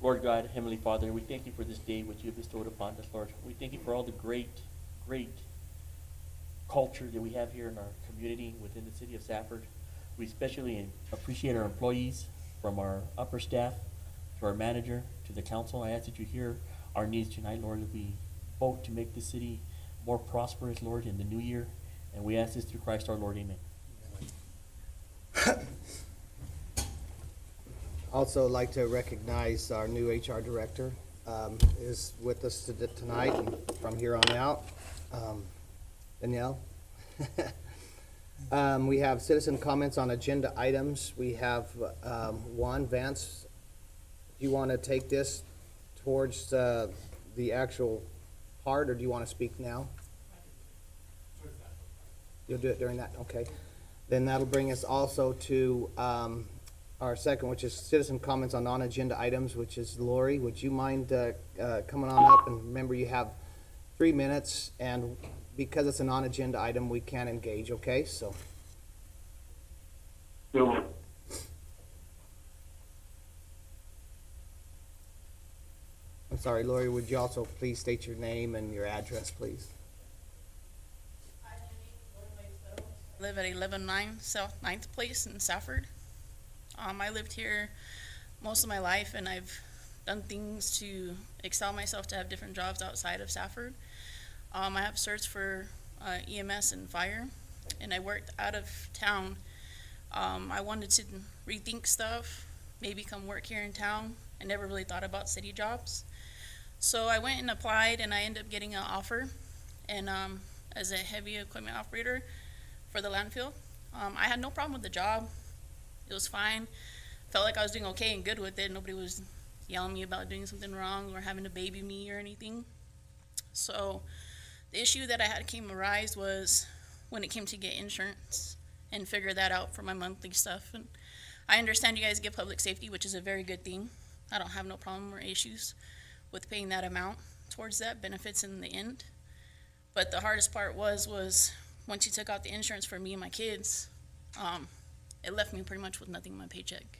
Lord God, Heavenly Father, we thank you for this day which you have bestowed upon us, Lord. We thank you for all the great, great culture that we have here in our community within the city of Safford. We especially appreciate our employees, from our upper staff to our manager to the council. I ask that you hear our needs tonight, Lord, that we vote to make this city more prosperous, Lord, in the new year. And we ask this through Christ our Lord. Amen. Also like to recognize our new HR director is with us tonight and from here on out. Danielle. We have citizen comments on agenda items. We have one. Vance, do you want to take this towards the actual part, or do you want to speak now? You'll do it during that? Okay. Then that'll bring us also to our second, which is citizen comments on non-agenda items, which is Lori. Would you mind coming on up? And remember, you have 3 minutes, and because it's a non-agenda item, we can't engage, okay? So. So, I'm sorry, Lori, would you also please state your name and your address, please? I live at 11-9 South 9th Place in Safford. I lived here most of my life, and I've done things to excel myself to have different jobs outside of Safford. I have certs for EMS and fire, and I worked out of town. I wanted to rethink stuff, maybe come work here in town. I never really thought about city jobs. So I went and applied, and I ended up getting an offer, and as a heavy equipment operator for the landfill. I had no problem with the job. It was fine. Felt like I was doing okay and good with it. Nobody was yelling at me about doing something wrong or having to baby me or anything. So the issue that I had came arise was when it came to get insurance and figure that out for my monthly stuff. And I understand you guys get public safety, which is a very good thing. I don't have no problem or issues with paying that amount towards that, benefits in the end. But the hardest part was once you took out the insurance for me and my kids, it left me pretty much with nothing in my paycheck.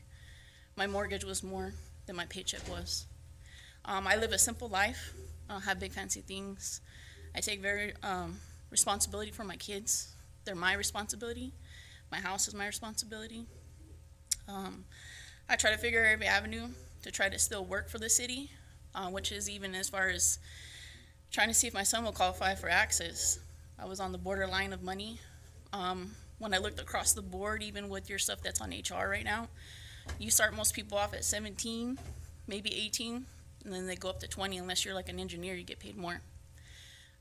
My mortgage was more than my paycheck was. I live a simple life. I don't have big fancy things. I take very responsibility for my kids. They're my responsibility. My house is my responsibility. I try to figure every avenue to try to still work for the city, which is even as far as trying to see if my son will qualify for access. I was on the borderline of money. When I looked across the board, even with your stuff that's on HR right now, you start most people off at 17, maybe 18, and then they go up to 20. Unless you're like an engineer, you get paid more.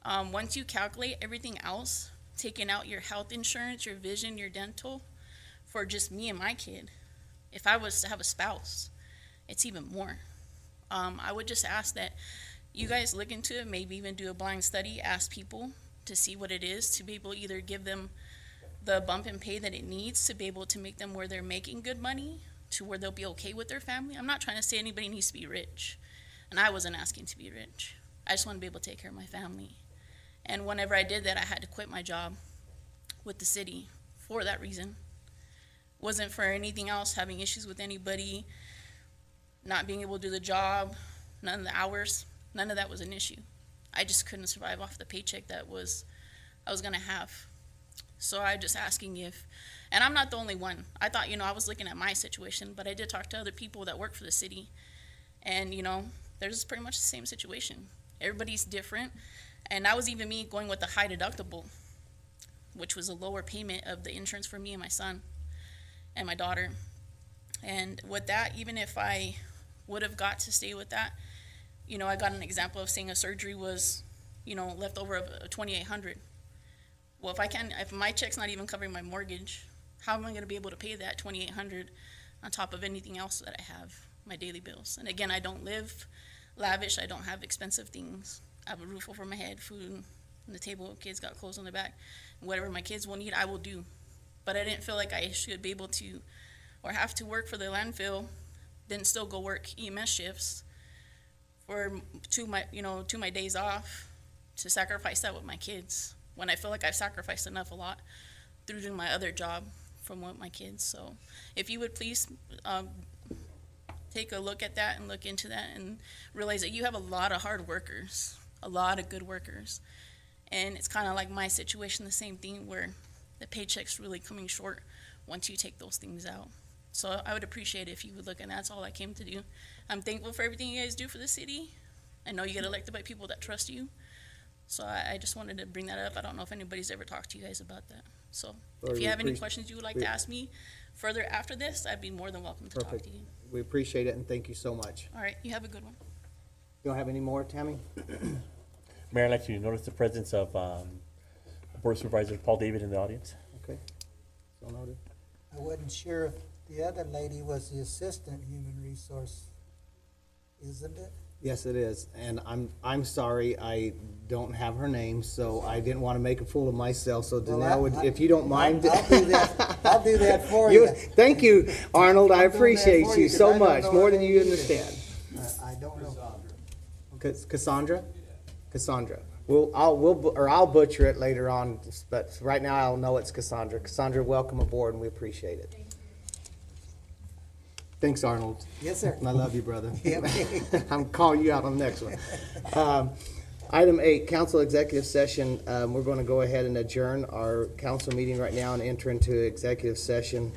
Once you calculate everything else, taking out your health insurance, your vision, your dental, for just me and my kid, if I was to have a spouse, it's even more. I would just ask that you guys look into it, maybe even do a blind study, ask people to see what it is, to be able to either give them the bump in pay that it needs to be able to make them where they're making good money, to where they'll be okay with their family. I'm not trying to say anybody needs to be rich, and I wasn't asking to be rich. I just want to be able to take care of my family. And whenever I did that, I had to quit my job with the city for that reason. Wasn't for anything else, having issues with anybody, not being able to do the job, none of the hours, none of that was an issue. I just couldn't survive off the paycheck that I was going to have. So I'm just asking if, and I'm not the only one. I thought, I was looking at my situation, but I did talk to other people that work for the city, and, there's pretty much the same situation. Everybody's different, and that was even me going with the high deductible, which was a lower payment of the insurance for me and my son and my daughter. And with that, even if I would have got to stay with that, I got an example of saying a surgery was, left over of $2,800. Well, if my check's not even covering my mortgage, how am I going to be able to pay that $2,800 on top of anything else that I have, my daily bills? And again, I don't live lavish. I don't have expensive things. I have a roof over my head, food on the table, kids got clothes on their back. Whatever my kids will need, I will do. But I didn't feel like I should be able to or have to work for the landfill, then still go work EMS shifts for two my days off to sacrifice that with my kids, when I feel like I've sacrificed enough a lot through doing my other job from with my kids. So if you would please take a look at that and look into that and realize that you have a lot of hard workers, a lot of good workers. And it's kind of like my situation, the same thing, where the paycheck's really coming short once you take those things out. So I would appreciate it if you would look, and that's all I came to do. I'm thankful for everything you guys do for the city. I know you get elected by people that trust you. So I just wanted to bring that up. I don't know if anybody's ever talked to you guys about that. So if you have any questions you would like to ask me further after this, I'd be more than welcome to talk Perfect. to you. We appreciate it, and thank you so much. All right, you have a good one. You don't have any more, Tammy? Mayor, I'd like to notice the presence of Board Supervisor Paul David in the audience. Okay, so noted. I wasn't sure if the other lady was the assistant human resource, isn't it? Yes, it is, and I'm sorry, I don't have her name, so I didn't want to make a fool of myself, so Well, Danelle, would, if you don't mind. I'll do that, I'll do that for you. Thank you, Arnold, I I'll do that appreciate for you you, 'cause I so don't much, know more her than name you either. understand. I don't know. Cassandra? Cassandra. I'll butcher it later on, but right now I'll know it's Cassandra. Cassandra, welcome aboard, and we appreciate it. Thanks, Arnold. Yes, sir. I love you, brother. Yeah. I'm calling you out on the next one. Item 8, council executive session. We're going to go ahead and adjourn our council meeting right now and enter into executive session.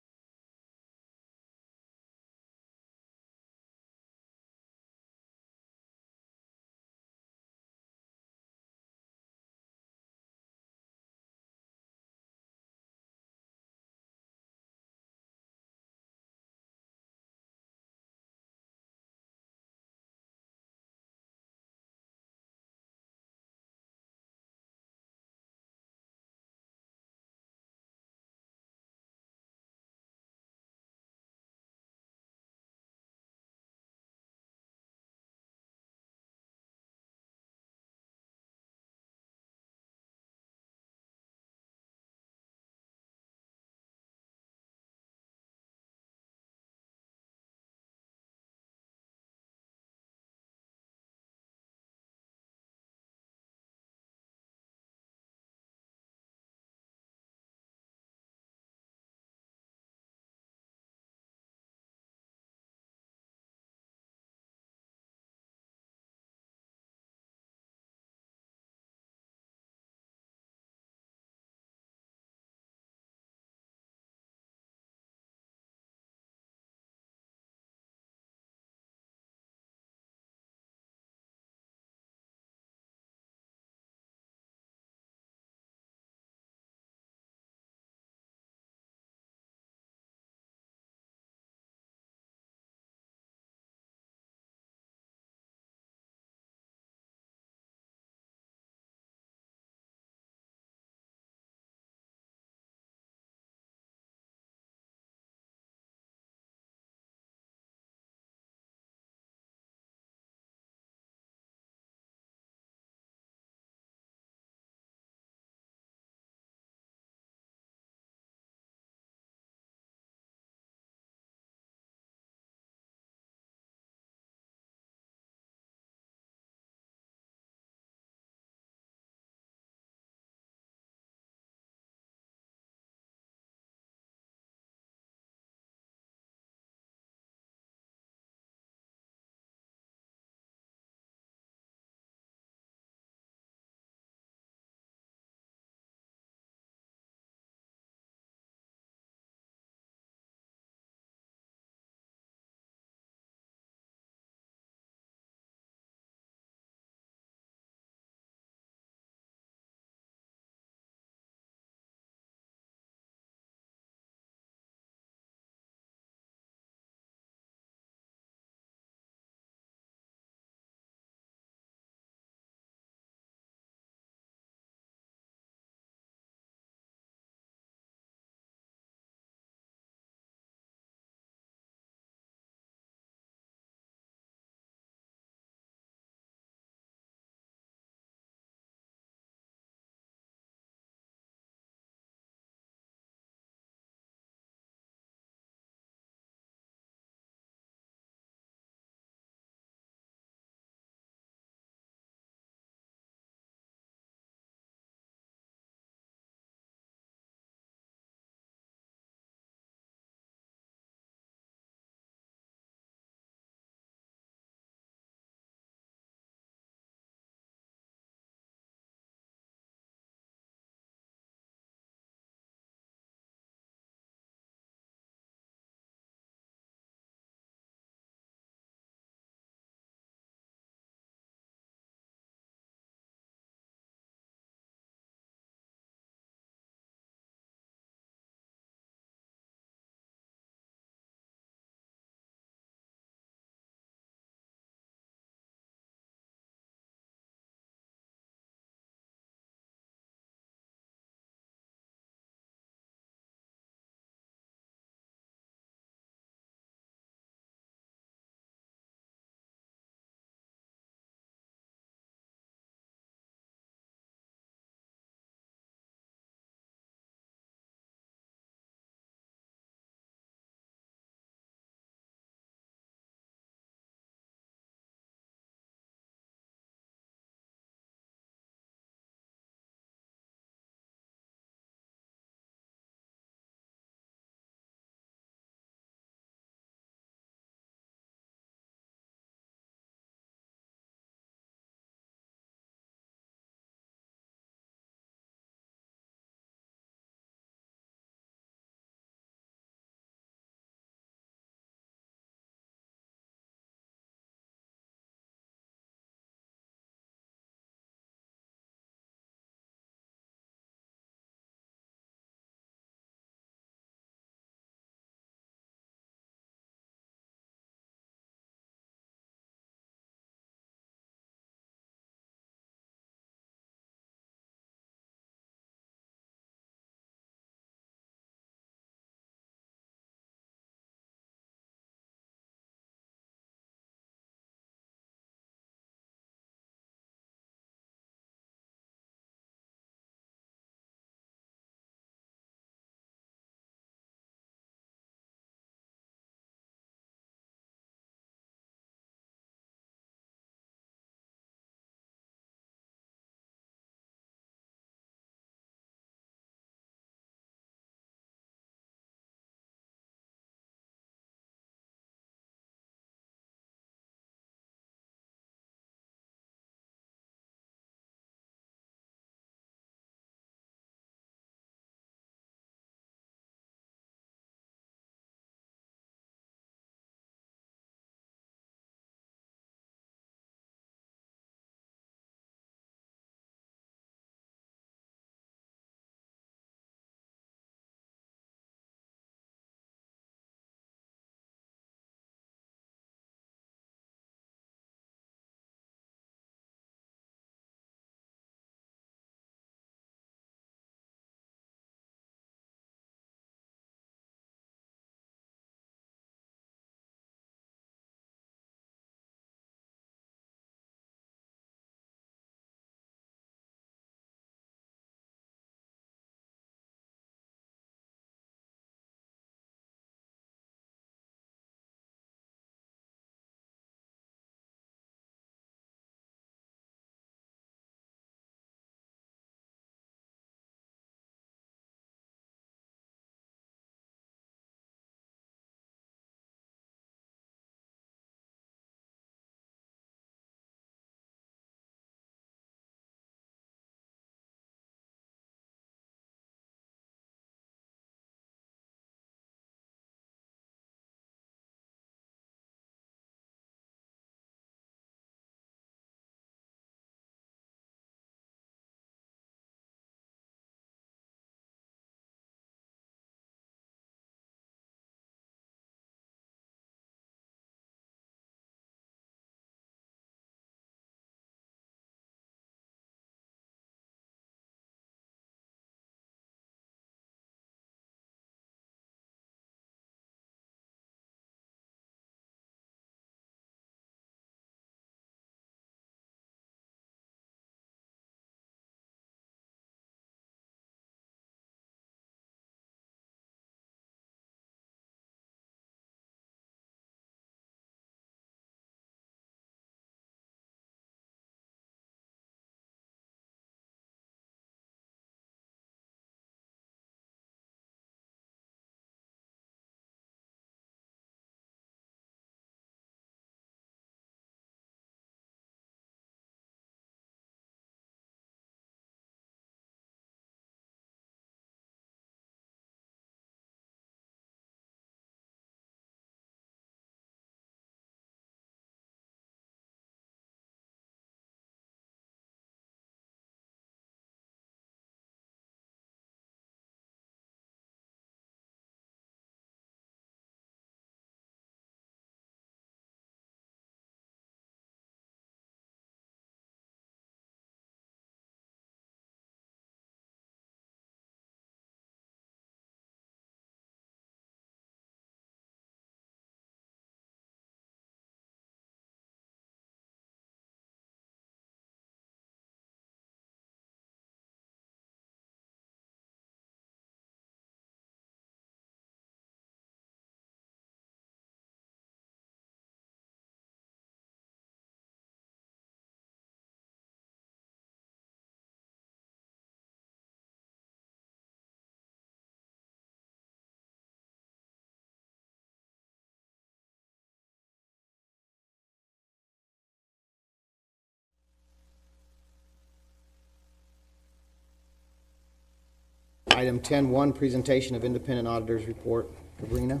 item 10.1, presentation of independent auditors report. Sabrina?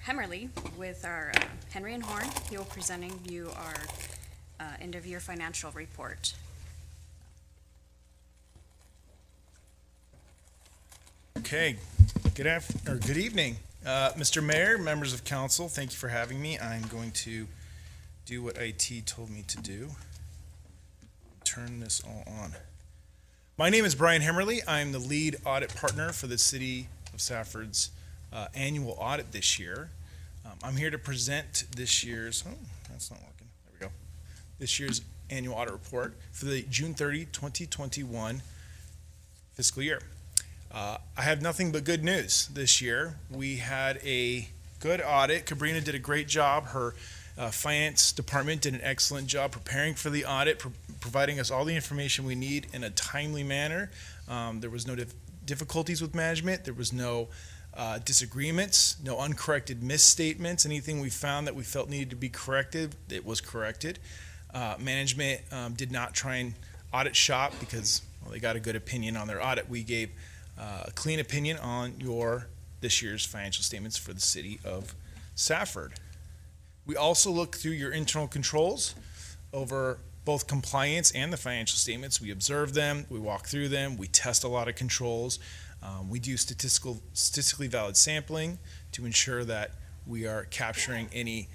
Hemmerly with our Henry and Horn. He will presenting you our end-of-year financial report. Okay, good evening. Mr. Mayor, members of council, thank you for having me. I'm going to do what IT told me to do. Turn this all on. My name is Brian Hemmerly. I'm the lead audit partner for the City of Safford's annual audit this year. I'm here to present this year's, that's not working, there we go. This year's annual audit report for the June 30, 2021 fiscal year. I have nothing but good news this year. We had a good audit. Cabrina did a great job. Her finance department did an excellent job preparing for the audit, providing us all the information we need in a timely manner. There was no difficulties with management. There was no disagreements, no uncorrected misstatements. Anything we found that we felt needed to be corrected, it was corrected. Management did not try and audit shop because, well, they got a good opinion on their audit. We gave a clean opinion on this year's financial statements for the City of Safford. We also look through your internal controls over both compliance and the financial statements. We observe them, we walk through them, we test a lot of controls. We do statistically valid sampling to ensure that we are capturing any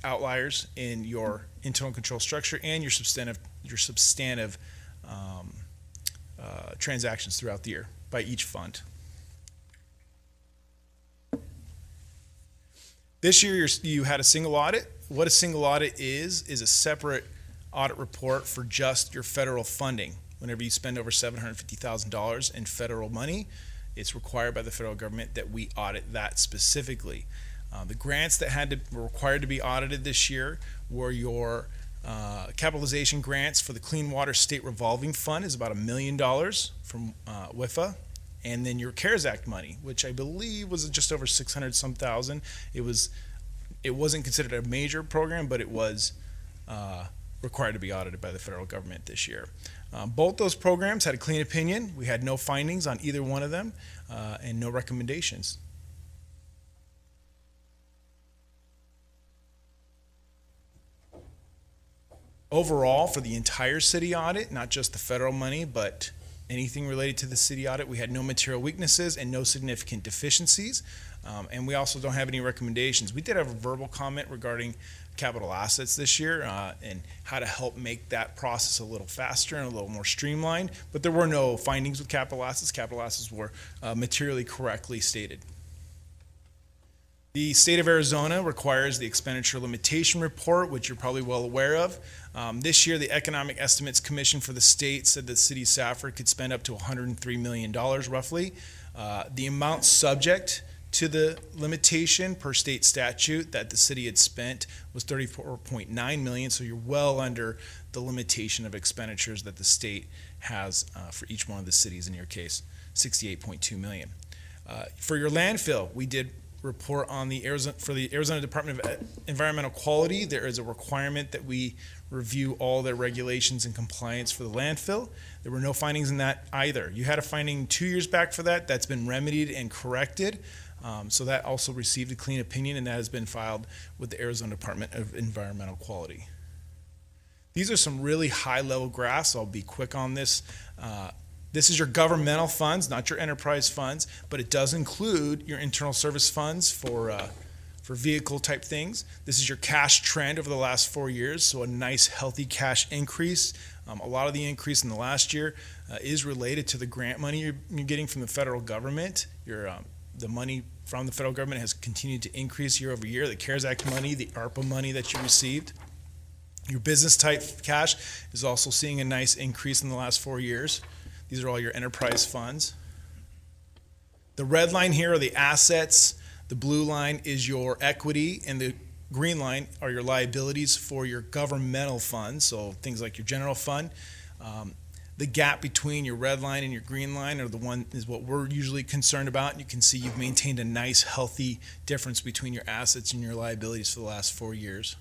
outliers in your internal control structure and your substantive transactions throughout the year by each fund. This year you had a single audit. What a single audit is a separate audit report for just your federal funding. Whenever you spend over $750,000 in federal money, it's required by the federal government that we audit that specifically. The grants that were required to be audited this year were your capitalization grants for the Clean Water State Revolving Fund is about $1 million from WIFA, and then your CARES Act money, which I believe was just over 600 some thousand. It wasn't considered a major program, but it was required to be audited by the federal government this year. Both those programs had a clean opinion. We had no findings on either one of them and no recommendations. Overall, for the entire city audit, not just the federal money, but anything related to the city audit, we had no material weaknesses and no significant deficiencies. And we also don't have any recommendations. We did have a verbal comment regarding capital assets this year and how to help make that process a little faster and a little more streamlined, but there were no findings with capital assets. Capital assets were materially correctly stated. The state of Arizona requires the expenditure limitation report, which you're probably well aware of. This year, the Economic Estimates Commission for the state said that the city of Safford could spend up to $103 million roughly. The amount subject to the limitation per state statute that the city had spent was $34.9 million, so you're well under the limitation of expenditures that the state has for each one of the cities, in your case, $68.2 million. For your landfill, we did report on the Arizona Department of Environmental Quality. There is a requirement that we review all their regulations and compliance for the landfill. There were no findings in that either. You had a finding 2 years back for that. That's been remedied and corrected. So that also received a clean opinion, and that has been filed with the Arizona Department of Environmental Quality. These are some really high-level graphs. I'll be quick on this. This is your governmental funds, not your enterprise funds, but it does include your internal service funds for vehicle type things. This is your cash trend over the last 4 years, so a nice healthy cash increase. A lot of the increase in the last year is related to the grant money you're getting from the federal government. The money from the federal government has continued to increase year over year. The CARES Act money, the ARPA money that you received. Your business type cash is also seeing a nice increase in the last 4 years. These are all your enterprise funds. The red line here are the assets. The blue line is your equity, and the green line are your liabilities for your governmental funds, so things like your general fund. The gap between your red line and your green line is what we're usually concerned about. And you can see you've maintained a nice, healthy difference between your assets and your liabilities for the last 4 years.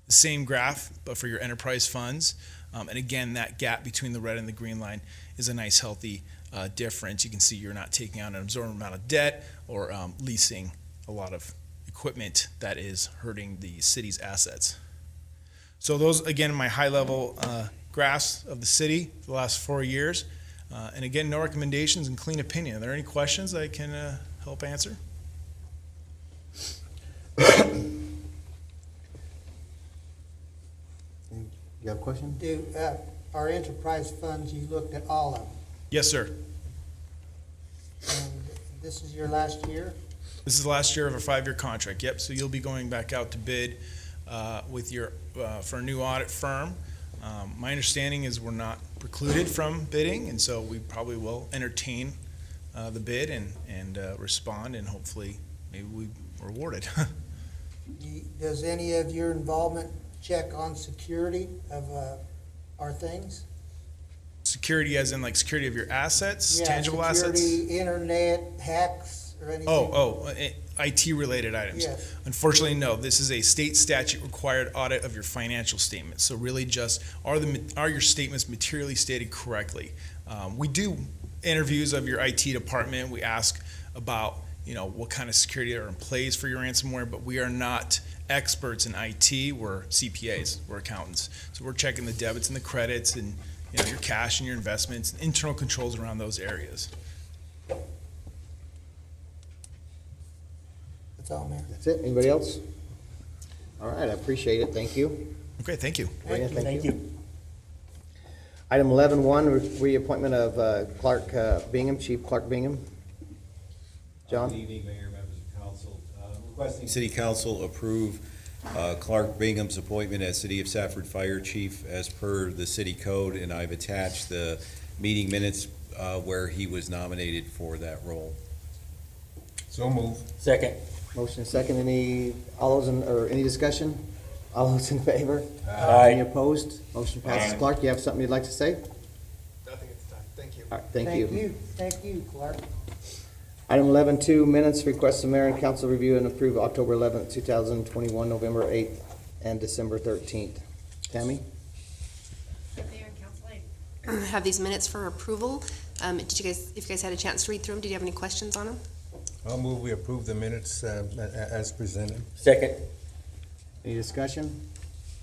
The same graph, but for your enterprise funds. And again, that gap between the red and the green line is a nice, healthy difference. You can see you're not taking on an absorbent amount of debt or leasing a lot of equipment that is hurting the city's assets. So those, again, my high-level graphs of the city for the last 4 years. And again, no recommendations and clean opinion. Are there any questions I can help answer? You have a question? Do, our enterprise funds, you looked at all of them, Yes, sir. and this is your last year? This is the last year of a 5-year contract. Yep. So you'll be going back out to bid with your for a new audit firm. My understanding is we're not precluded from bidding, and so we probably will entertain the bid and respond, and hopefully maybe we are awarded. Does any of your involvement check on security of our things? Security as in like security of your assets, Yeah, tangible assets? security, internet, hacks, or anything? IT-related items. Yes. Unfortunately, no. This is a state statute-required audit of your financial statements. So really just, are your statements materially stated correctly? We do interviews of your IT department. We ask about, what kind of security are in place for your ransomware, but we are not experts in IT. We're CPAs. We're accountants. So we're checking the debits and the credits and, your cash and your investments, and internal controls around those areas. That's all, Mayor. That's it. Anybody else? All right, I appreciate it. Thank you. Okay, thank you. Brandon, Thank you. Item 11.1, reappointment of Clark Bingham, Chief Clark Bingham. John? Good evening, Mayor, members of council. Requesting City Council approve Clark Bingham's appointment as City of Safford Fire Chief as per the city code, and I've attached the meeting minutes where he was nominated for that role. So move. Second. Motion second. Any discussion? All those in favor? Aye. Any opposed? Motion passes. Clark, you have something you'd like to say? Nothing at the time. Thank you. All right, thank you. Thank you, Clark. Item 11.2, minutes, request the mayor and council review and approve October 11th, 2021, November 8th, and December 13th. Tammy? Mayor and council, I have these minutes for approval. If you guys had a chance to read through them, did you have any questions on them? I'll move we approve the minutes as presented. Second. Any discussion?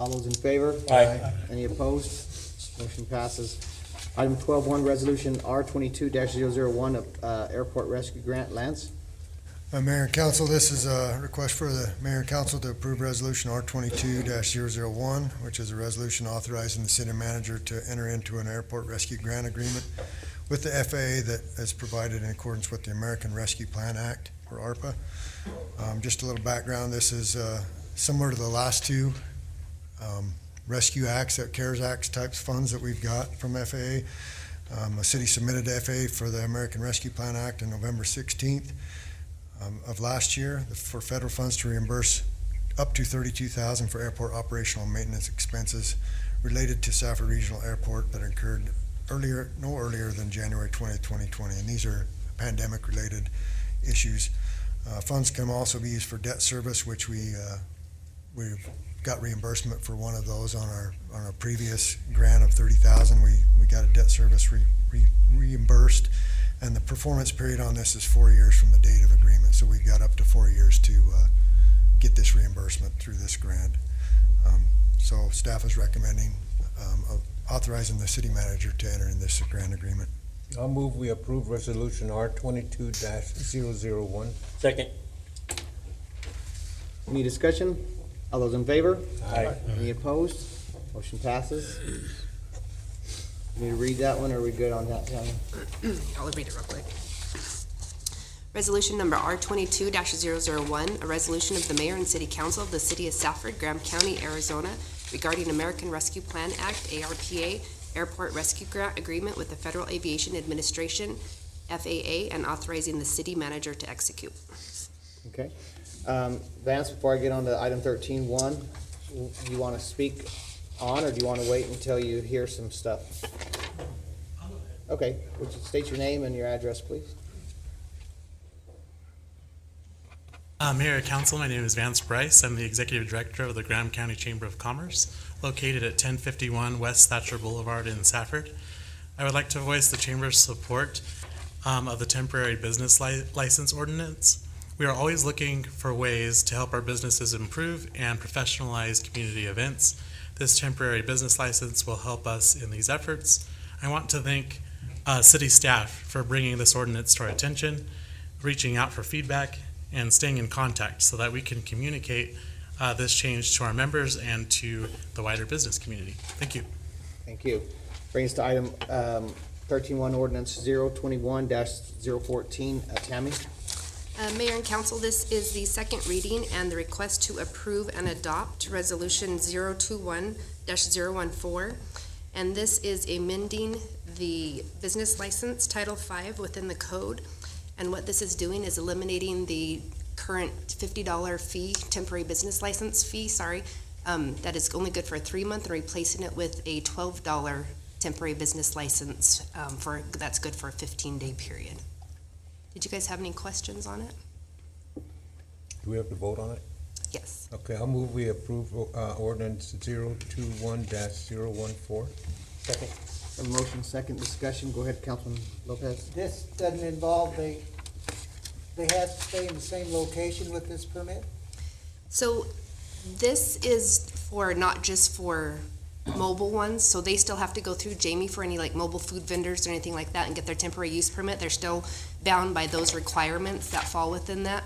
All those in favor? Aye. Any opposed? Motion passes. Item 12.1, resolution R22-001 of Airport Rescue Grant. Lance? Mayor and Council, this is a request for the Mayor and Council to approve Resolution R22-001, which is a resolution authorizing the city manager to enter into an airport rescue grant agreement with the FAA that is provided in accordance with the American Rescue Plan Act, or ARPA. Just a little background, this is similar to the last two Rescue Acts, CARES Acts types funds that we've got from FAA. The city submitted to FAA for the American Rescue Plan Act on November 16th. Of last year for federal funds to reimburse up to $32,000 for airport operational and maintenance expenses related to Safford Regional Airport that incurred no earlier than January 20th, 2020. And these are pandemic-related issues. Funds can also be used for debt service, which we've got reimbursement for one of those on our previous grant of $30,000. We got a debt service reimbursed. And the performance period on this is 4 years from the date of agreement. So we've got up to 4 years to get this reimbursement through this grant. So staff is recommending authorizing the city manager to enter in this grant agreement. I'll move we approve resolution R22-001. Second. Any discussion? All those in favor? Aye. Any opposed? Motion passes. Need to read that one, or are we good on that, Tammy? I'll read it real quick. Resolution number R22-001, a resolution of the mayor and city council of the city of Safford, Graham County, Arizona, regarding American Rescue Plan Act, ARPA, Airport Rescue Grant Agreement with the Federal Aviation Administration, FAA, and authorizing the city manager to execute. Okay. Vance, before I get on to item 13.1, you want to speak on, or do you want to wait until you hear some stuff? Okay, would you state your name and your address, please? Mayor and Council, my name is Vance Bryce. I'm the Executive Director of the Graham County Chamber of Commerce, located at 1051 West Thatcher Boulevard in Safford. I would like to voice the Chamber's support of the temporary business license ordinance. We are always looking for ways to help our businesses improve and professionalize community events. This temporary business license will help us in these efforts. I want to thank city staff for bringing this ordinance to our attention, reaching out for feedback, and staying in contact so that we can communicate this change to our members and to the wider business community. Thank you. Thank you. Brings us to item 13-1, ordinance 021-014. Tammy? Mayor and Council, this is the second reading and the request to approve and adopt Resolution 021-014. And this is amending the business license Title V within the code. And what this is doing is eliminating the current $50 fee, temporary business license fee, that is only good for a 3-month, and replacing it with a $12 temporary business license that's good for a 15-day period. Did you guys have any questions on it? Do we have to vote on it? Yes. Okay, I'll move we approve ordinance 021-014. Second. A motion, second discussion. Go ahead, Councilman Lopez. This doesn't involve they have to stay in the same location with this permit? So this is for, not just for mobile ones, so they still have to go through Jamie for any like mobile food vendors or anything like that and get their temporary use permit. They're still bound by those requirements that fall within that.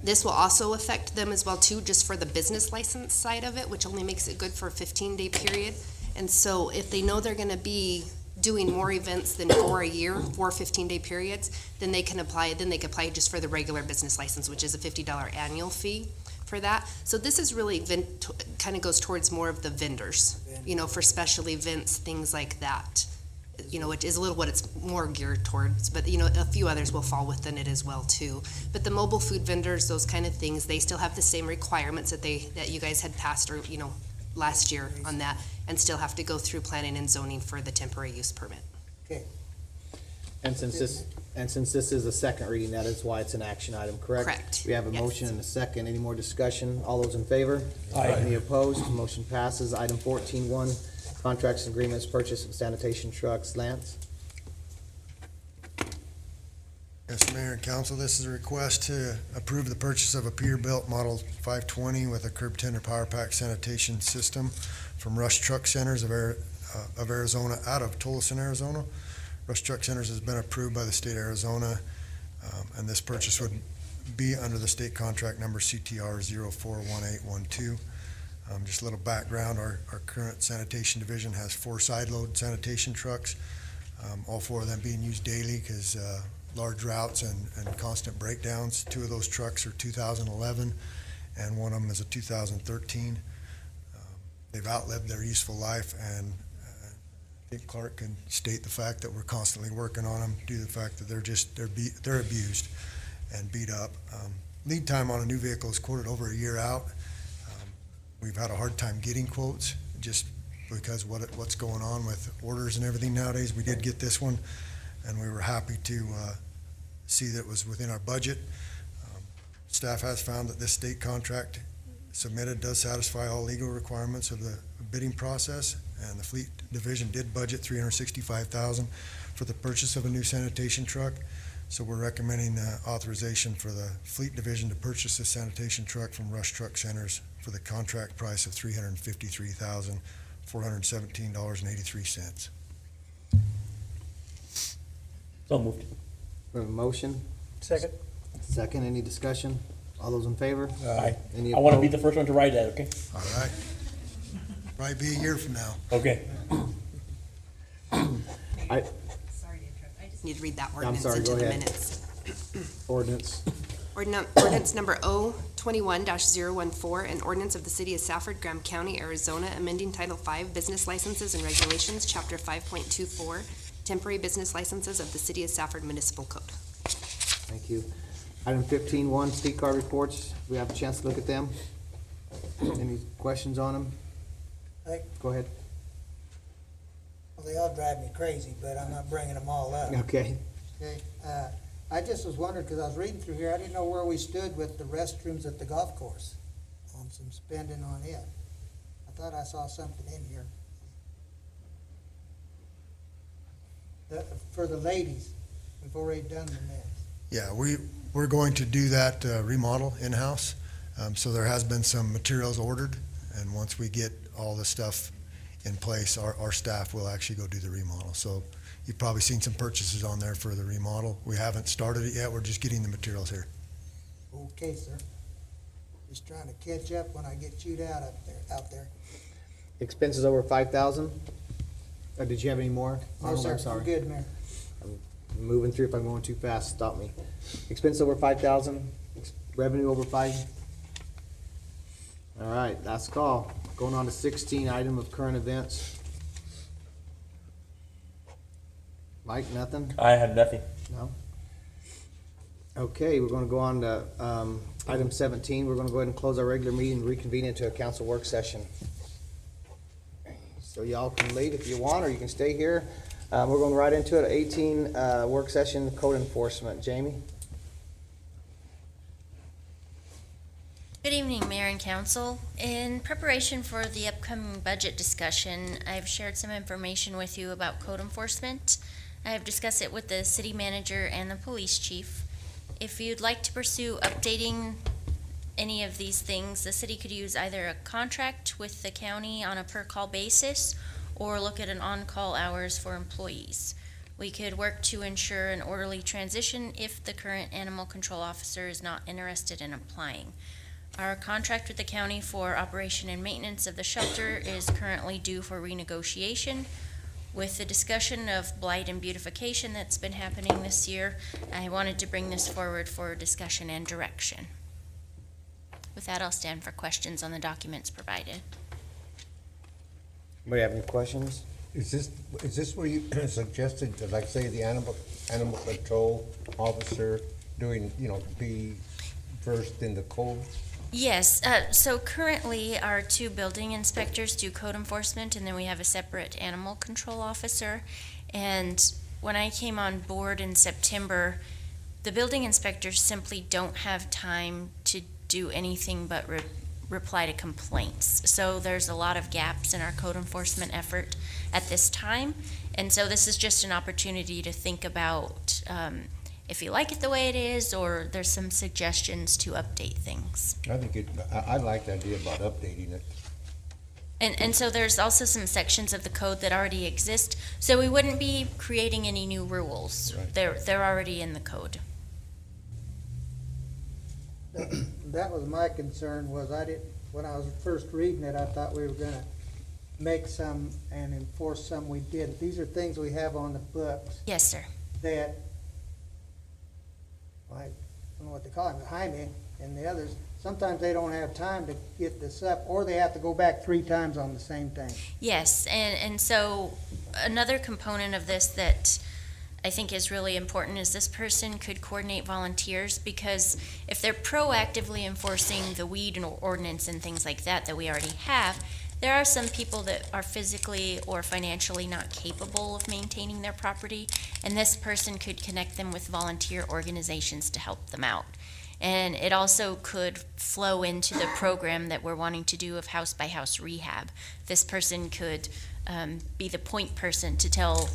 This will also affect them as well too, just for the business license side of it, which only makes it good for a 15-day period. And so if they know they're gonna be doing more events than 4 a year, 4 15-day periods, then they can apply just for the regular business license, which is a $50 annual fee for that. So this is really kind of goes towards more of the vendors, for special events, things like that. Which is a little what it's more geared towards, but a few others will fall within it as well too. But the mobile food vendors, those kind of things, they still have the same requirements that you guys had passed or last year on that, and still have to go through planning and zoning for the temporary use permit. Okay. And since this is a second reading, that is why it's an action item, correct? Correct. We have a Yes. motion and a second. Any more discussion? All those in favor? Aye. Any opposed? Motion passes. Item 14-1, contracts and agreements, purchase of sanitation trucks. Lance? Yes, Mayor and Council, this is a request to approve the purchase of a Peterbilt Model 520 with a curb tender power pack sanitation system from Rush Truck Centers of Arizona, out of Tolleson, Arizona. Rush Truck Centers has been approved by the state of Arizona, and this purchase would be under the state contract number CTR 041812. Just a little background, our current sanitation division has 4 side load sanitation trucks, all 4 of them being used daily because large routes and constant breakdowns. 2 of those trucks are 2011, and one of them is a 2013. They've outlived their useful life, and I think Clark can state the fact that we're constantly working on them due to the fact that they're abused and beat up. Lead time on a new vehicle is quoted over a year out. We've had a hard time getting quotes just because what's going on with orders and everything nowadays. We did get this one, and we were happy to see that it was within our budget. Staff has found that this state contract submitted does satisfy all legal requirements of the bidding process, and the Fleet Division did budget $365,000 for the purchase of a new sanitation truck. So we're recommending authorization for the Fleet Division to purchase a sanitation truck from Rush Truck Centers for the contract price of $353,417.83. So moved. We have a motion. Second. Second, any discussion? All those in favor? Aye. Any I want to be opposed? the first one to write that, okay? All right. Probably be a year from now. Okay. Need to read that I'm ordinance sorry, into go the ahead. minutes. Ordinance. Ordinance number 021-014, an ordinance of the City of Safford, Graham County, Arizona, amending Title V Business Licenses and Regulations, Chapter 5.24, temporary business licenses of the City of Safford Municipal Code. Thank you. Item 15-1, street car reports. We have a chance to look at them. Any questions on them? Aye. Go ahead. Well, they all drive me crazy, but I'm not bringing them all up. Okay. Okay, I just was wondering, because I was reading through here, I didn't know where we stood with the restrooms at the golf course, on some spending on it. I thought I saw something in here. For the ladies, we've already done the men's. Yeah, we're going to do that remodel in-house. So there has been some materials ordered, and once we get all the stuff in place, our staff will actually go do the remodel. So you've probably seen some purchases on there for the remodel. We haven't started it yet, we're just getting the materials here. Okay, sir. Just trying to catch up when I get chewed out there. Expenses over 5,000? Or did you have any more? No, Arnold, sir, I'm sorry. you're good, Mayor. I'm moving through. If I'm going too fast, stop me. Expense over 5,000, revenue over 5. All right, last call. Going on to 16, item of current events. Mike, nothing? I have nothing. No? Okay, we're gonna go on to, item 17. We're gonna go ahead and close our regular meeting and reconvene into a council work session. So y'all can leave if you want, or you can stay here. We're going right into it. 18, work session, code enforcement. Jamie? Good evening, Mayor and Council. In preparation for the upcoming budget discussion, I've shared some information with you about code enforcement. I have discussed it with the city manager and the police chief. If you'd like to pursue updating any of these things, the city could use either a contract with the county on a per-call basis or look at an on-call hours for employees. We could work to ensure an orderly transition if the current animal control officer is not interested in applying. Our contract with the county for operation and maintenance of the shelter is currently due for renegotiation. With the discussion of blight and beautification that's been happening this year, I wanted to bring this forward for discussion and direction. With that, I'll stand for questions on the documents provided. Anybody have any questions? Is this where you suggested, like say, the animal control officer doing, be versed in the code? Yes, so currently our two building inspectors do code enforcement, and then we have a separate animal control officer. And when I came on board in September, the building inspectors simply don't have time to do anything but reply to complaints. So there's a lot of gaps in our code enforcement effort at this time. And so this is just an opportunity to think about if you like it the way it is, or there's some suggestions to update things. I like the idea about updating it. And so there's also some sections of the code that already exist, so we wouldn't be creating any new rules. Right. They're already in the code. That was my concern, was when I was first reading it, I thought we were gonna make some and enforce some we didn't. These are things we have on the books Yes, sir. that, I don't know what they call them, Jaime and the others, sometimes they don't have time to get this up, or they have to go back 3 times on the same thing. Yes, and so another component of this that I think is really important is this person could coordinate volunteers, because if they're proactively enforcing the weed ordinance and things like that we already have, there are some people that are physically or financially not capable of maintaining their property, and this person could connect them with volunteer organizations to help them out. And it also could flow into the program that we're wanting to do of house-by-house rehab. This person could be the point person to tell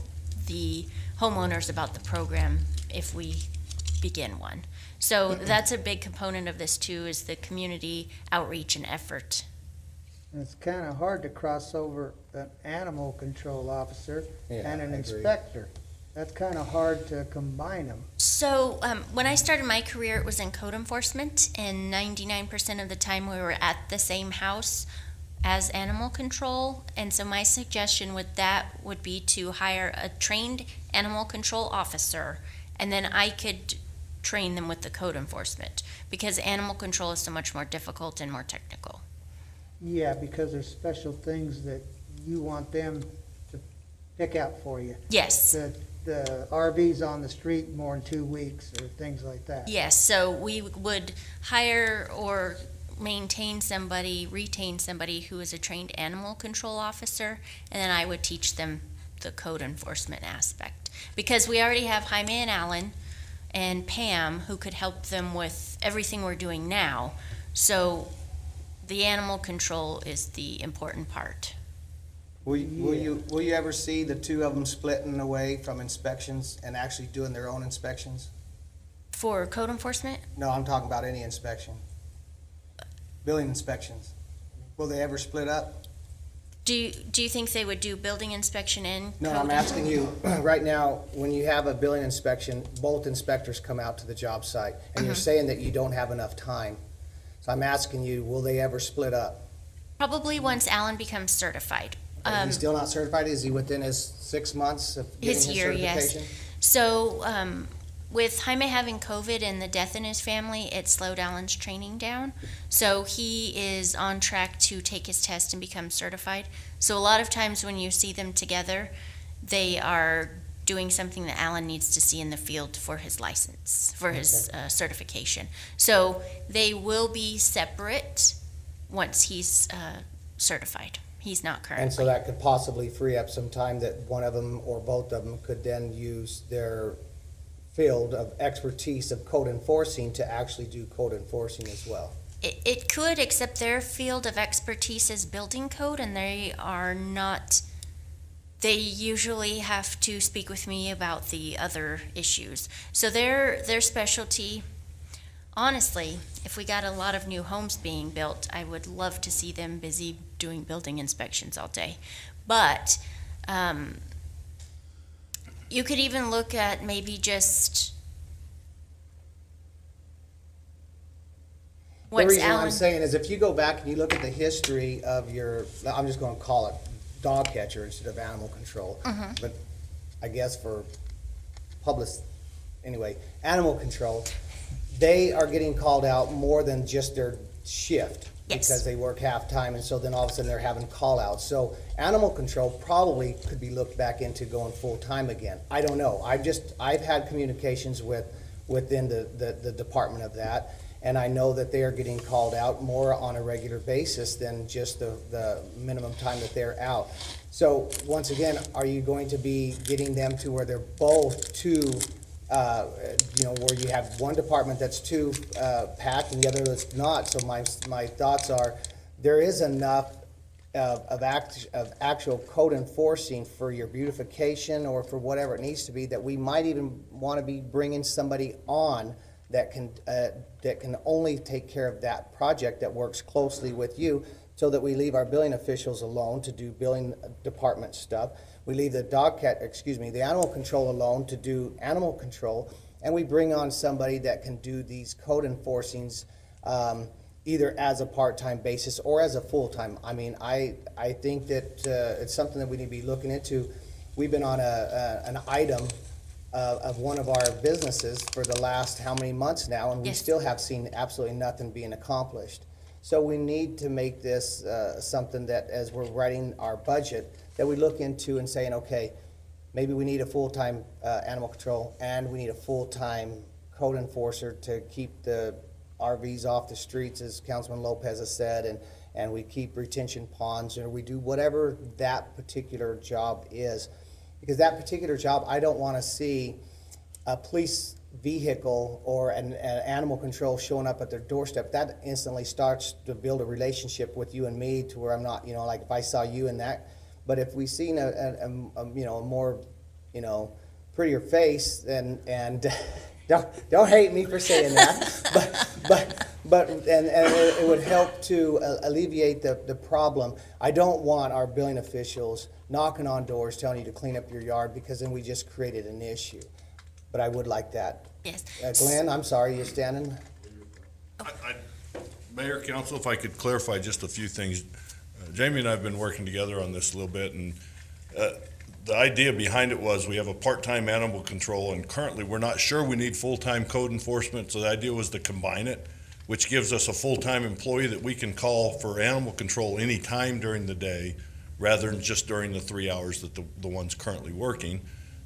the homeowners about the program if we begin one. So that's a big component of this too, is the community outreach and effort. And it's kind of hard to cross over an animal control officer Yeah, and an I agree. inspector. That's kind of hard to combine them. So when I started my career, it was in code enforcement, and 99% of the time we were at the same house as animal control. And so my suggestion with that would be to hire a trained animal control officer, and then I could train them with the code enforcement, because animal control is so much more difficult and more technical. Yeah, because there's special things that you want them to pick out for you. Yes. The RVs on the street more than 2 weeks, or things like that. Yes, so we would hire or retain somebody who is a trained animal control officer, and then I would teach them the code enforcement aspect. Because we already have Jaime and Alan and Pam who could help them with everything we're doing now. So the animal control is the important part. Will you ever see the two of them splitting away from inspections and actually doing their own inspections? For code enforcement, No, I'm talking about any inspection. Building inspections. Will they ever split up? do you think they would do building inspection and No, code I'm asking you, right now, when you have a building inspection, both inspectors come out to the job site, and you're saying that you don't have enough time. So I'm asking you, will they ever split up? Probably once Alan becomes certified. He's still not certified? Is he within his 6 months of getting His his year, yes. certification? So, with Jaime having COVID and the death in his family, it slowed Alan's training down. So he is on track to take his test and become certified. So a lot of times when you see them together, they are doing something that Alan needs to see in the field for his license, for his certification. So they will be separate once he's certified. He's not currently. And so that could possibly free up some time that one of them or both of them could then use their field of expertise of code enforcing to actually do code enforcing as well. It could, except their field of expertise is building code, and they are not, they usually have to speak with me about the other issues. So their specialty, honestly, if we got a lot of new homes being built, I would love to see them busy doing building inspections all day. But you could even look at maybe just The what's reason I'm Alan. saying is if you go back and you look at the history of your, I'm just gonna call it dog catcher instead of animal control. But I guess for public, anyway, animal control, they are getting called out more than just their shift. Yes. Because they work half-time, and so then all of a sudden they're having call-outs. So animal control probably could be looked back into going full-time again. I don't know. I've had communications within the department of that, and I know that they are getting called out more on a regular basis than just the minimum time that they're out. So once again, are you going to be getting them to where they're both too, where you have one department that's too packed and the other that's not? So my thoughts are, there is enough of actual code enforcing for your beautification or for whatever it needs to be, that we might even want to be bringing somebody on that can only take care of that project, that works closely with you, so that we leave our billing officials alone to do billing department stuff. We leave the animal control alone to do animal control, and we bring on somebody that can do these code enforcings either as a part-time basis or as a full-time. I mean, I think that it's something that we need to be looking into. We've been on an item of one of our businesses for the last how many months now, and we Yes. still have seen absolutely nothing being accomplished. So we need to make this something that, as we're writing our budget, that we look into and saying, okay, maybe we need a full-time animal control, and we need a full-time code enforcer to keep the RVs off the streets, as Councilman Lopez has said, and we keep retention ponds, or we do whatever that particular job is. Because that particular job, I don't want to see a police vehicle or an animal control showing up at their doorstep. That instantly starts to build a relationship with you and me, to where I'm not, like if I saw you in that. But if we seen a more, prettier face, and don't hate me for saying that, but it would help to alleviate the problem. I don't want our billing officials knocking on doors telling you to clean up your yard, because then we just created an issue. But I would like that. Yes. Glenn, I'm sorry, you're standing. Mayor, Council, if I could clarify just a few things. Jamie and I have been working together on this a little bit, and the idea behind it was we have a part-time animal control, and currently we're not sure we need full-time code enforcement, so the idea was to combine it, which gives us a full-time employee that we can call for animal control any time during the day, rather than just during the 3 hours that the one's currently working,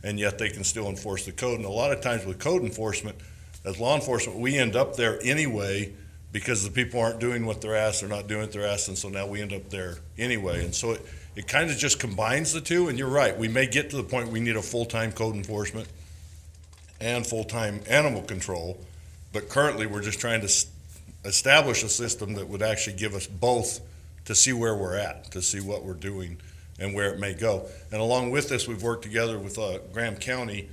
and yet they can still enforce the code. And a lot of times with code enforcement, as law enforcement, we end up there anyway because the people aren't doing what they're asked, they're not doing what they're asked, and so now we end up there anyway. And so it kind of just combines the two, and you're right, we may get to the point we need a full-time code enforcement and full-time animal control, but currently we're just trying to establish a system that would actually give us both to see where we're at, to see what we're doing and where it may go. And along with this, we've worked together with Graham County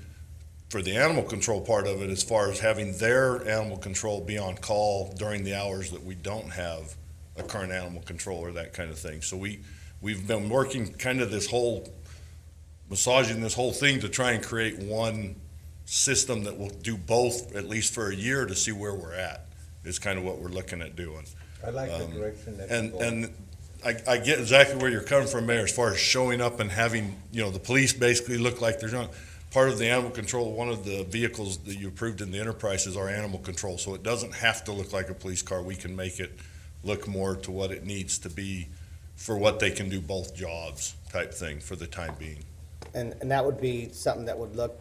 for the animal control part of it, as far as having their animal control be on call during the hours that we don't have a current animal control or that kind of thing. So we've been working kind of massaging this whole thing to try and create one system that will do both, at least for a year, to see where we're at, is kind of what we're looking at doing. I like the direction that And, you're going. and I get exactly where you're coming from, Mayor, as far as showing up and having, the police basically look like they're not. Part of the animal control, one of the vehicles that you approved in the enterprise is our animal control, so it doesn't have to look like a police car. We can make it look more to what it needs to be for what they can do both jobs type thing for the time being. And that would be something that would look,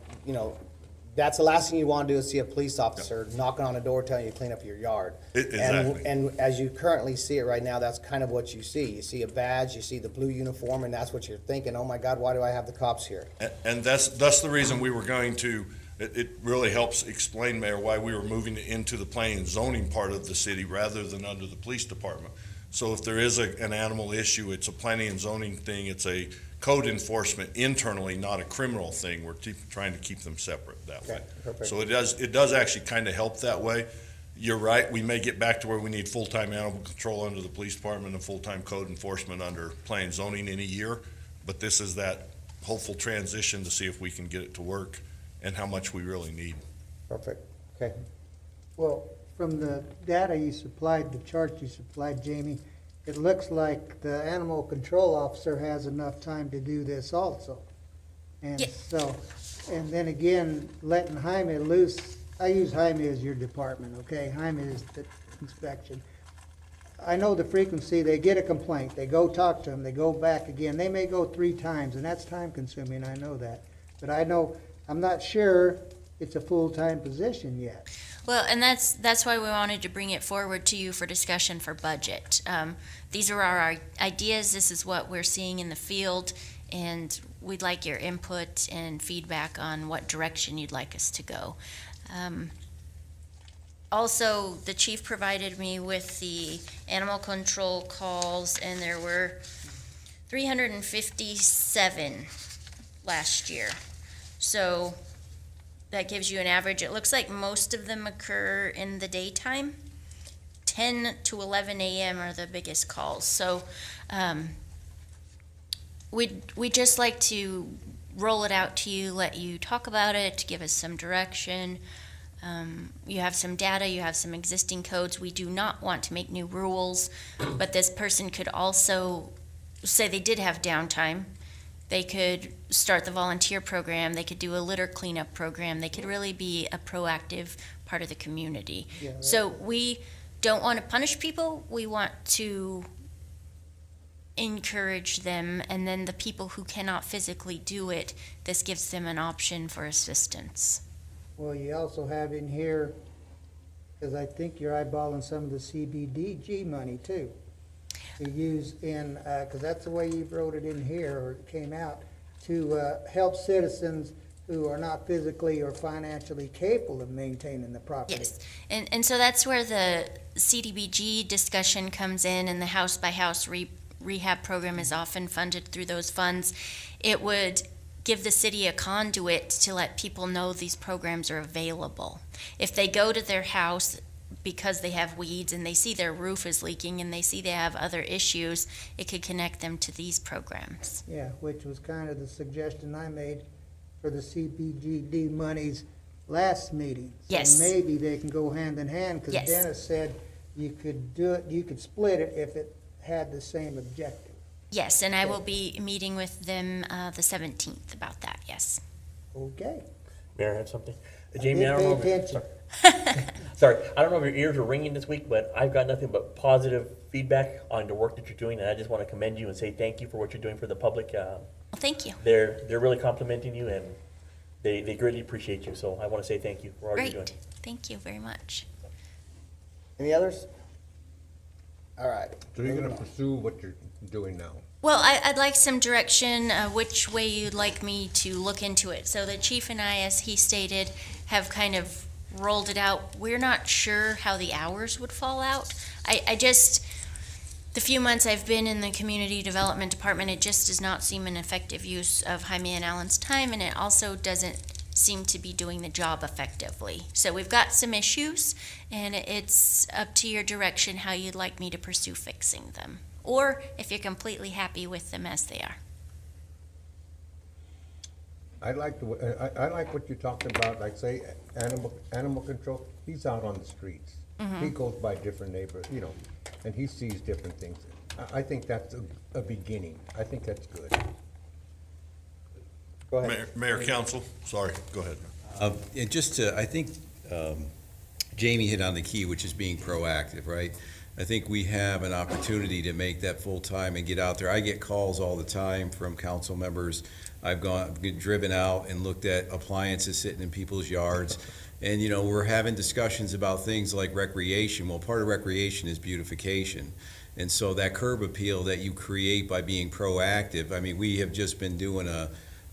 that's the last thing you want to do is see a police officer knocking on a door telling you to clean up your yard. Exactly. And as you currently see it right now, that's kind of what you see. You see a badge, you see the blue uniform, and that's what you're thinking, oh my God, why do I have the cops here? And that's the reason we were going to, it really helps explain, Mayor, why we were moving it into the planning and zoning part of the city rather than under the police department. So if there is an animal issue, it's a planning and zoning thing, it's a code enforcement internally, not a criminal thing. We're trying to keep them separate that way. Perfect. So it does actually kind of help that way. You're right, we may get back to where we need full-time animal control under the police department and full-time code enforcement under planning and zoning in a year, but this is that hopeful transition to see if we can get it to work and how much we really need. Perfect, okay. Well, from the data you supplied, the chart you supplied, Jamie, it looks like the animal control officer has enough time to do this also. And Yeah. so, and then again, letting Jaime loose, I use Jaime as your department, okay? Jaime is the inspection. I know the frequency, they get a complaint, they go talk to them, they go back again. They may go 3 times, and that's time consuming, I know that. But I'm not sure it's a full-time position yet. Well, and that's why we wanted to bring it forward to you for discussion for budget. These are our ideas, this is what we're seeing in the field, and we'd like your input and feedback on what direction you'd like us to go. Also, the chief provided me with the animal control calls, and there were 357 last year. So that gives you an average. It looks like most of them occur in the daytime. 10 to 11 a.m. are the biggest calls. So we'd just like to roll it out to you, let you talk about it, give us some direction. You have some data, you have some existing codes. We do not want to make new rules, but this person could also say they did have downtime. They could start the volunteer program, they could do a litter cleanup program, they could really be a proactive part of the community. Yeah, So we don't want to punish people, we want to encourage them, and then the people who cannot physically do it, this gives them an option for assistance. Well, you also have in here, because I think you're eyeballing some of the CBDG money too, to use in, because that's the way you wrote it in here, or it came out, to help citizens who are not physically or financially capable of maintaining the property. Yes, and so that's where the CDBG discussion comes in, and the house-by-house rehab program is often funded through those funds. It would give the city a conduit to let people know these programs are available. If they go to their house because they have weeds and they see their roof is leaking and they see they have other issues, it could connect them to these programs. Yeah, which was kind of the suggestion I made for the CBGD monies last meeting. Yes. So maybe they can go hand in hand, because Yes. Dennis said you could do it, you could split it if it had the same objective. Yes, and I will be meeting with them the 17th about that, yes. Okay. Mayor, I have something. Jamie, I Pay don't know. attention. Sorry, I don't know if your ears are ringing this week, but I've got nothing but positive feedback on the work that you're doing, and I just want to commend you and say thank you for what you're doing for the public. Well, thank you. They're really complimenting you, and they greatly appreciate you. So I want to say thank you for all you're doing. Great, thank you very much. Any others? All right. So you're gonna pursue what you're doing now? Well, I'd like some direction, which way you'd like me to look into it. So the chief and I, as he stated, have kind of rolled it out. We're not sure how the hours would fall out. I just, the few months I've been in the community development department, it just does not seem an effective use of Jaime and Alan's time, and it also doesn't seem to be doing the job effectively. So we've got some issues, and it's up to your direction how you'd like me to pursue fixing them, or if you're completely happy with them as they are. I like I like what you talked about, like say, animal control, he's out on the streets. He goes by different neighborhoods, you know, and he sees different things. I think that's a beginning. I think that's good. Go ahead. Mayor, Council, sorry, go ahead. And just to, I think Jamie hit on the key, which is being proactive, right? I think we have an opportunity to make that full-time and get out there. I get calls all the time from council members. I've driven out and looked at appliances sitting in people's yards. And, you know, we're having discussions about things like recreation. Well, part of recreation is beautification. And so that curb appeal that you create by being proactive, I mean, we have just been doing a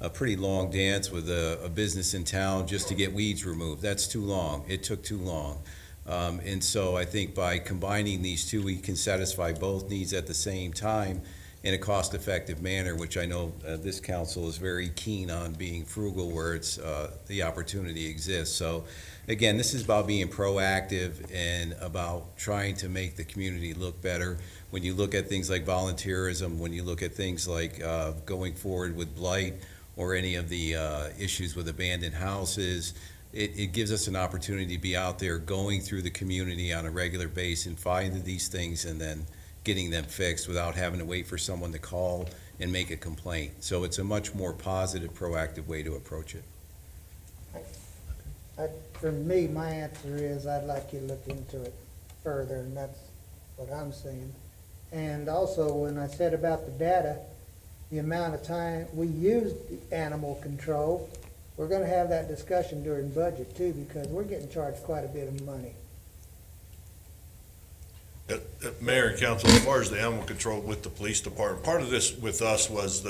pretty long dance with a business in town just to get weeds removed. That's too long. It took too long. And so I think by combining these two, we can satisfy both needs at the same time in a cost-effective manner, which I know this council is very keen on being frugal where it's the opportunity exists. So again, this is about being proactive and about trying to make the community look better. When you look at things like volunteerism, when you look at things like going forward with blight or any of the issues with abandoned houses, it gives us an opportunity to be out there going through the community on a regular basis and finding these things and then getting them fixed without having to wait for someone to call and make a complaint. So it's a much more positive, proactive way to approach it. For me, my answer is I'd like you to look into it further, and that's what I'm saying. And also, when I said about the data, the amount of time we used the animal control, we're gonna have that discussion during budget too, because we're getting charged quite a bit of money. Mayor and Council, as far as the animal control with the police department, part of this with us was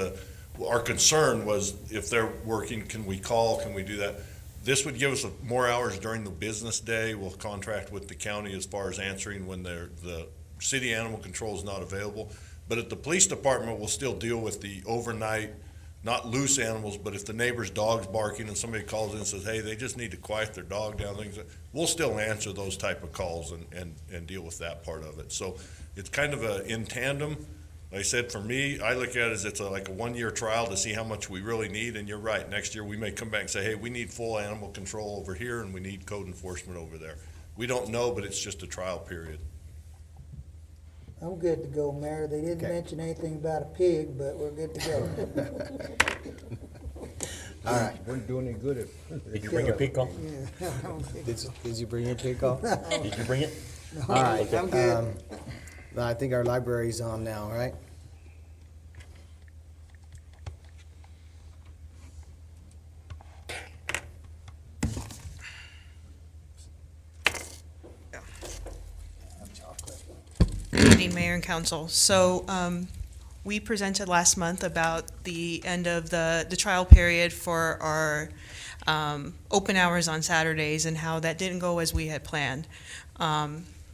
our concern was if they're working, can we call, can we do that? This would give us more hours during the business day. We'll contract with the county as far as answering when the city animal control is not available. But at the police department, we'll still deal with the overnight, not loose animals, but if the neighbor's dog's barking and somebody calls in and says, hey, they just need to quiet their dog down, things, we'll still answer those type of calls and deal with that part of it. So it's kind of in tandem. Like I said, for me, I look at it as it's like a one-year trial to see how much we really need. And you're right, next year we may come back and say, hey, we need full animal control over here and we need code enforcement over there. We don't know, but it's just a trial period. I'm good to go, Mayor. They didn't mention anything about a pig, but we're good to go. All right. Wouldn't do any good if. Did you bring your pig call? Yeah. Did you bring your pig call? Did you bring it? All right. I'm good. I think our library's on now, right? Good evening, Mayor and Council. So we presented last month about the end of the trial period for our open hours on Saturdays and how that didn't go as we had planned.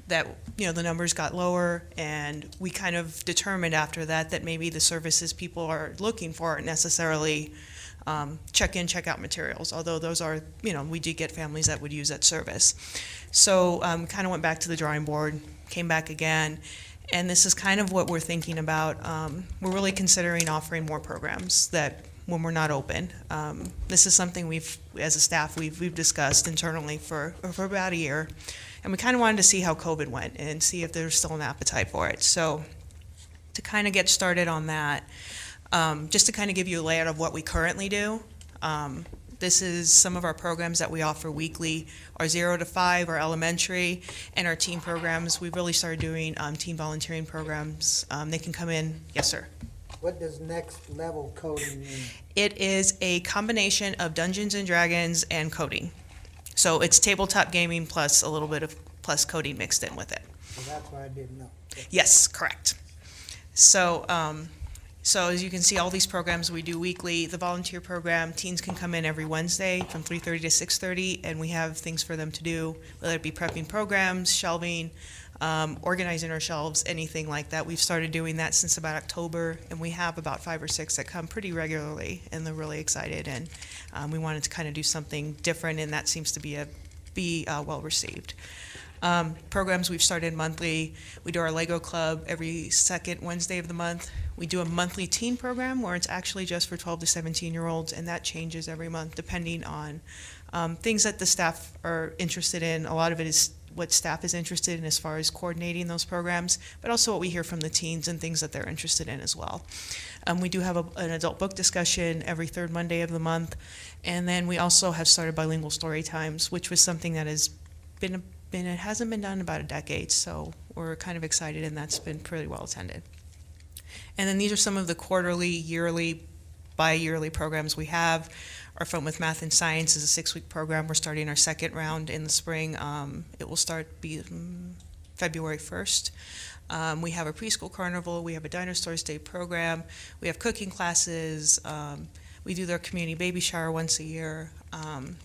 That, you know, the numbers got lower, and we kind of determined after that that maybe the services people are looking for aren't necessarily check-in, check-out materials, although those are, you know, we did get families that would use that service. So kind of went back to the drawing board, came back again, and this is kind of what we're thinking about. We're really considering offering more programs that when we're not open. This is something we've, as a staff, we've discussed internally for about a year, and we kind of wanted to see how COVID went and see if there's still an appetite for it. So to kind of get started on that, just to kind of give you a layout of what we currently do. This is some of our programs that we offer weekly. Our 0 to 5, our elementary, and our teen programs. We've really started doing teen volunteering programs. They can come in. Yes, sir. What does next level coding mean? It is a combination of Dungeons and Dragons and coding. So it's tabletop gaming plus a little bit of coding mixed in with it. So that's why I didn't know. Yes, correct. So, so as you can see, all these programs we do weekly. The volunteer program, teens can come in every Wednesday from 3:30 to 6:30, and we have things for them to do, whether it be prepping programs, shelving, organizing our shelves, anything like that. We've started doing that since about October, and we have about 5 or 6 that come pretty regularly, and they're really excited. And we wanted to kind of do something different, and that seems to be well received. Programs we've started monthly. We do our Lego Club every second Wednesday of the month. We do a monthly teen program where it's actually just for 12 to 17-year-olds, and that changes every month depending on things that the staff are interested in. A lot of it is what staff is interested in as far as coordinating those programs, but also what we hear from the teens and things that they're interested in as well. We do have an adult book discussion every third Monday of the month, and then we also have started bilingual story times, which was something that has it hasn't been done in about a decade, so we're kind of excited, and that's been pretty well attended. And then these are some of the quarterly, yearly, bi-yearly programs we have. Our Fun with Math and Science is a 6-week program. We're starting our second round in the spring. It will start February 1st. We have a preschool carnival. We have a Dinosaurs Day program. We have cooking classes. We do their community baby shower once a year.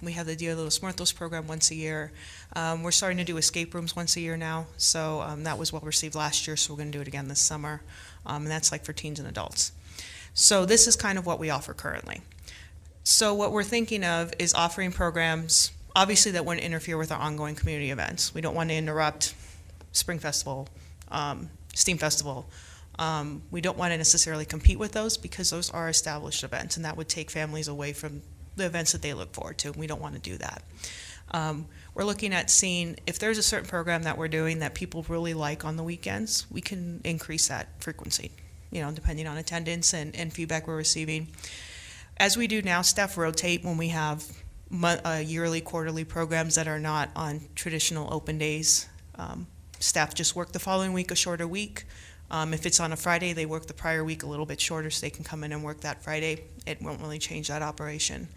We have the Dia de los Muertos program once a year. We're starting to do escape rooms once a year now, so that was well received last year, so we're going to do it again this summer, and that's like for teens and adults. So this is kind of what we offer currently. So what we're thinking of is offering programs, obviously, that wouldn't interfere with our ongoing community events. We don't want to interrupt Spring Festival, STEAM Festival. We don't want to necessarily compete with those because those are established events, and that would take families away from the events that they look forward to. We don't want to do that. We're looking at seeing if there's a certain program that we're doing that people really like on the weekends, we can increase that frequency, depending on attendance and feedback we're receiving. As we do now, staff rotate when we have yearly, quarterly programs that are not on traditional open days. Staff just work the following week, a shorter week. If it's on a Friday, they work the prior week a little bit shorter so they can come in and work that Friday. It won't really change that operation.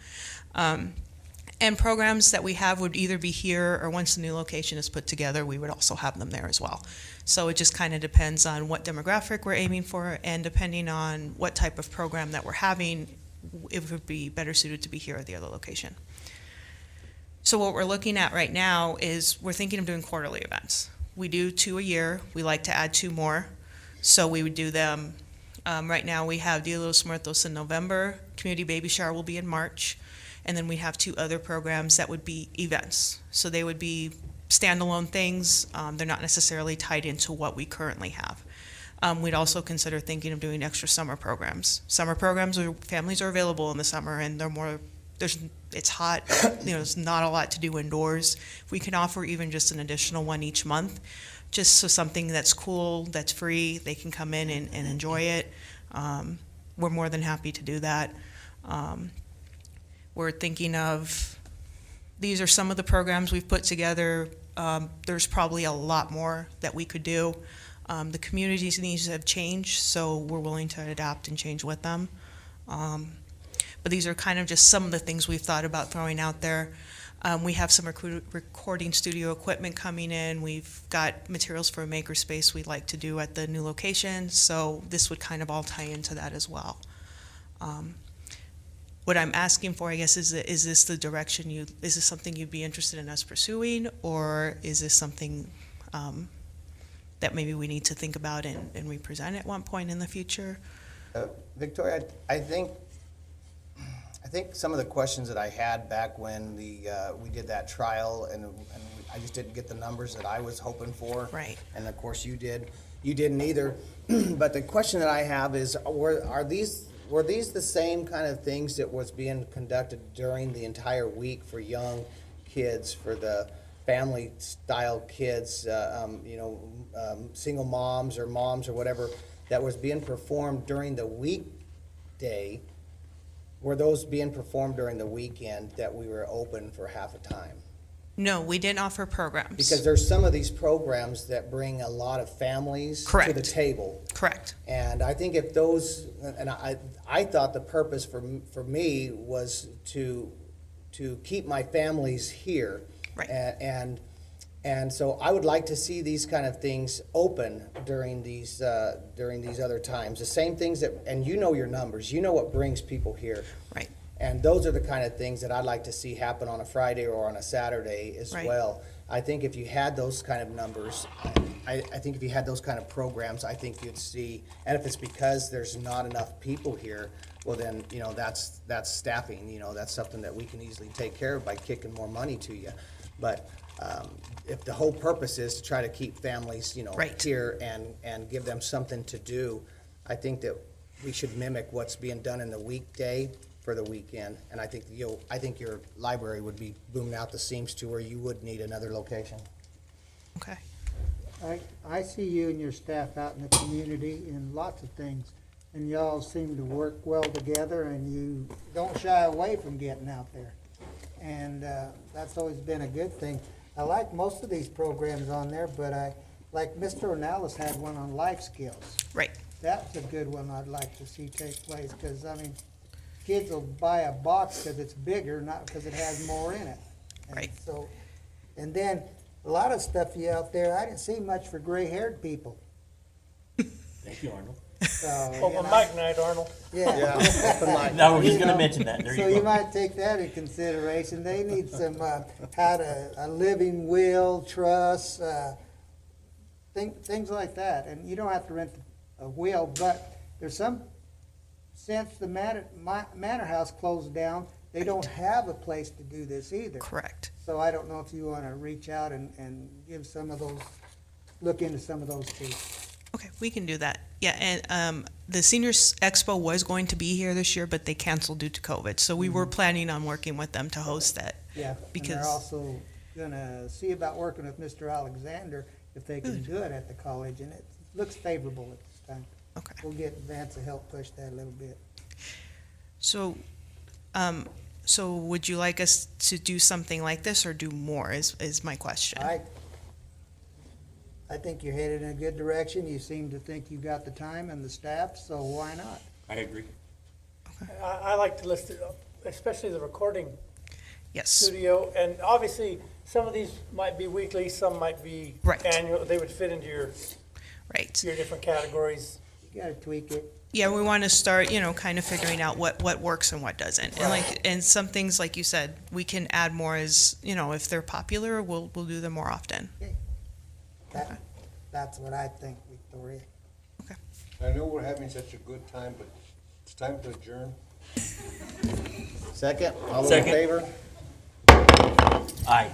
And programs that we have would either be here or once the new location is put together, we would also have them there as well. So it just kind of depends on what demographic we're aiming for, and depending on what type of program that we're having, it would be better suited to be here at the other location. So what we're looking at right now is we're thinking of doing quarterly events. We do 2 a year. We like to add 2 more. So we would do them, right now we have Dia de los Muertos in November, Community Baby Shower will be in March, and then we have 2 other programs that would be events. So they would be standalone things. They're not necessarily tied into what we currently have. We'd also consider thinking of doing extra summer programs. Summer programs, families are available in the summer, and it's hot, there's not a lot to do indoors. We can offer even just an additional one each month, just so something that's cool, that's free, they can come in and enjoy it. We're more than happy to do that. We're thinking of, these are some of the programs we've put together. There's probably a lot more that we could do. The community's needs have changed, so we're willing to adapt and change with them. But these are kind of just some of the things we've thought about throwing out there. We have some recording studio equipment coming in. We've got materials for a makerspace we'd like to do at the new location, so this would kind of all tie into that as well. What I'm asking for, I guess, is this the direction is this something you'd be interested in us pursuing, or is this something that maybe we need to think about and represent at one point in the future? Victoria, I think some of the questions that I had back when we did that trial, and I just didn't get the numbers that I was hoping for. Right. And of course you did. You didn't either. But the question that I have is, were these the same kind of things that was being conducted during the entire week for young kids, for the family style kids, single moms or whatever, that was being performed during the weekday? Were those being performed during the weekend that we were open for half a time? No, we didn't offer programs. Because there's some of these programs that bring a lot of families to the table. Correct. And I think if those, and I thought the purpose for me was to keep my families here. Right. And And so I would like to see these kind of things open during these other times. The same things that, and you know your numbers, you know what brings people here. Right. And those are the kind of things that I'd like to see happen on a Friday or on a Saturday as Right. well. I think if you had those kind of numbers, I think if you had those kind of programs, I think you'd see, and if it's because there's not enough people here, well then, you know, that's staffing, you know, that's something that we can easily take care of by kicking more money to you. But if the whole purpose is to try to keep families, you know, Right. here and give them something to do, I think that we should mimic what's being done in the weekday for the weekend. And I think I think your library would be booming out the seams to where you would need another location. Okay. I see you and your staff out in the community in lots of things, and y'all seem to work well together, and you don't shy away from getting out there. And that's always been a good thing. I like most of these programs on there, but like Mr. Ornelas had one on life skills. Right. That's a good one I'd like to see take place, because, I mean, kids will buy a box because it's bigger, not because it has more in it. And Right. So, and then, a lot of stuff you out there, I didn't see much for gray-haired people. Thank you, Arnold. So, Open mic night, Arnold. Yeah. No, he's You gonna know, mention that. There So you you go. might take that in consideration. They need some, a living will, trust, things like that. And you don't have to rent a will, but there's some, since the Manor House closed down, they don't have a place to do this either. Correct. So I don't know if you want to reach out and give some of those, look into some of those too. Okay, we can do that. Yeah, and the Seniors Expo was going to be here this year, but they canceled due to COVID. So we were planning on working with them to host that. Yeah, and Because- they're also gonna see about working with Mr. Alexander if they can do it at the college, and it looks favorable at this time. Okay. We'll get Vance to help push that a little bit. So, so would you like us to do something like this or do more is my question. I think you're headed in a good direction. You seem to think you got the time and the staff, so why not? I agree. I like to list it up, especially the recording Yes. studio. And obviously, some of these might be weekly, some might be Right. annual. They would fit into your different categories. You gotta tweak it. Yeah, we want to start, kind of figuring out what works and what doesn't. And some things, like you said, we can add more as, if they're popular, we'll do them more often. That's what I think, Victoria. I know we're having such a good time, but it's time to adjourn. Second, all those in Second. favor? Aye.